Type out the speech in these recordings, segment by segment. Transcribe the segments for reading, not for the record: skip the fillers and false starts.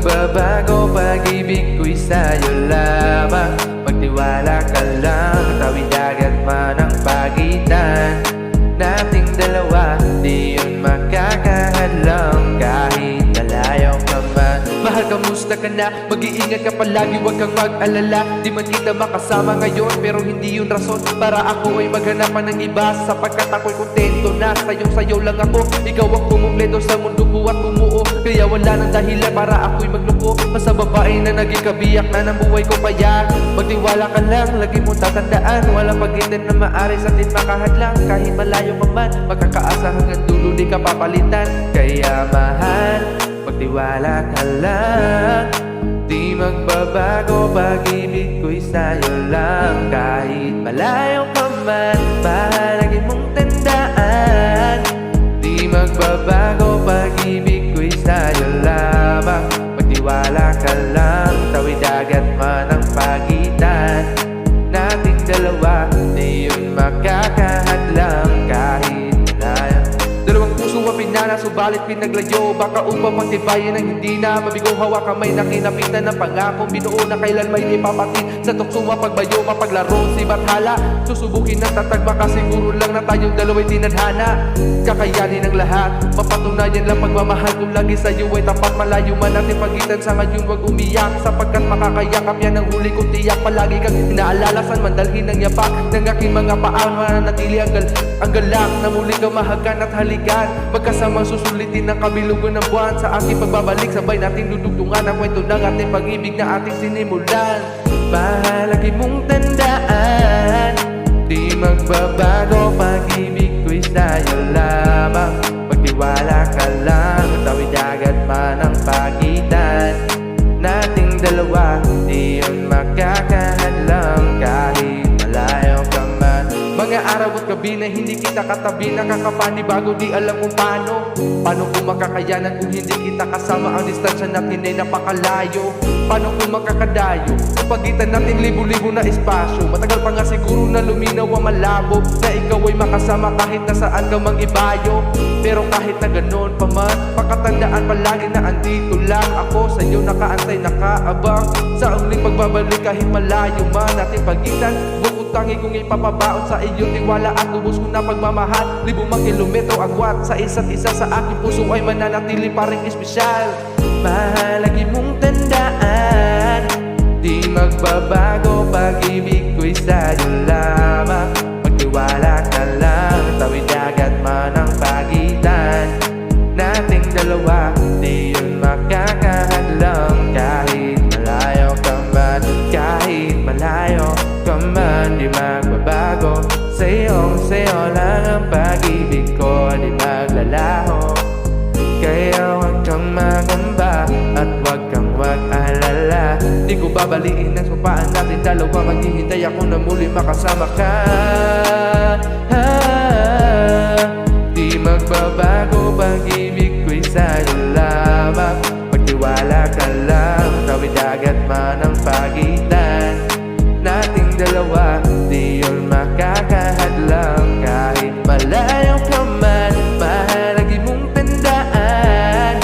magbabago, pag-ibig ko'y sa'yo lamang. Magtiwala ka lang, tawid dagat man ang pagitan nating dalawa, di yun makakahadlang kahit malayo ka man. Mahal, kamusta ka na? Mag-iingat ka palagi, huwag kang mag-alala. Di man kita makasama ngayon, pero hindi yun rason para ako ay maghanapan ng iba, sapagkat ako'y kontento na sayo lang ako. Ikaw ang kumumpleto sa mundo ko at bumuo, kaya wala nang dahilan para ako'y magluko. Basta babae na naging kabiyak na ng buhay ko, kaya magtiwala ka lang, lagi mo tatandaan, walang pagitan na maaari sa atin makahadlang. Kahit malayo pa man, magkakaasa hanggang dulo di ka papalitan. Kaya mahal, magtiwala ka lang, di magbabago, pag-ibig ko'y sa'yo lang. Kahit malayo ka man, palagi mong tandaan, di magbabago, pag-ibig ko'y sa'yo lamang. Magtiwala ka lang, tawid dagat man ang pagitan nating dalawa, di yun makakahadlang kahit malayo. Dalawang puso ang pinana, subalit pinaglayo, baka upang magtibayin ang hindi na mabigo. Hawak kamay na kinapitan ng pangakong binuo na kailan may ipapatid sa tukso, mapagbayo, mapaglaro, si Bathala. Susubukin ng tatag, baka siguro lang na tayong dalawa'y tinadhana. Kakayanin ang lahat, mapatunayan lang pagmamahal kung lagi sa'yo ay tapat. Malayo man natin pagitan sa ngayon, wag umiyak, sapagkat makakayakap yan ang huli kong tiyak. Palagi kang inaalala, saan man dalhin ng yapak ng aking mga paan, mananatili ang galak na muli kang mahagan at halikan. Magkasamang susulitin ng kabilugan ng buwan, sa aking pagbabalik sabay natin dudugtungan ang kwento ng ating pag-ibig na ating sinimulan. Palagi mong tandaan, di magbabago, pag-ibig ko'y sa'yo lamang. Magtiwala ka lang, tawid dagat man ang pagitan nating dalawa, di yun makakahadlang kahit malayo ka man. Mga araw at gabi na hindi kita katabi, nakakapanibago, di alam kung paano kung makakayanan kung hindi kita kasama. Ang distansya natin ay napakalayo, paano kung makakadayo kung pagitan natin libo-libo na espasyo. Matagal pa nga siguro na luminaw ang malabo, na ikaw ay makasama kahit nasaan ka mang ibayo. Pero kahit na ganon pa man, pakatandaan palagi na andito lang ako sa'yo, nakaantay, nakaabang sa uling pagbabalik kahit malayo man ating pagitan. Bukod tangi kong ipapabaon sa iyo tiwala at lubos ko na pagmamahal. Libong mga kilometro agwat sa isa't isa, sa aking puso ay mananatili pa rin espesyal. Malagi mong tandaan, di magbabago, pag-ibig ko'y sa'yo lamang. Magtiwala ka lang, tawid dagat man ang pagitan nating dalawa, di yun makakahadlang kahit malayo ka man. Kahit malayo ka man, di magbabago, sa'yo lang ang pag-ibig ko, di maglalaho. Kaya huwag kang magamba at huwag kang mag-alala, di ko babaliin ang supaan natin dalawa. Maghihintay ako na muli makasama ka. Di magbabago, pag-ibig ko'y sa'yo lamang. Magtiwala ka lang, tawid dagat man ang pagitan nating dalawa, di yun makakahadlang kahit malayo ka man. Mahalaga mong tandaan,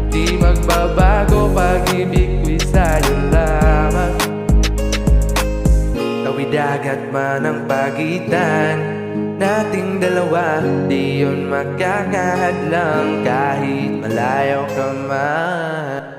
di magbabago, pag-ibig ko'y sa'yo lamang. Tawid dagat man ang pagitan nating dalawa, di yun makakahadlang kahit malayo ka man.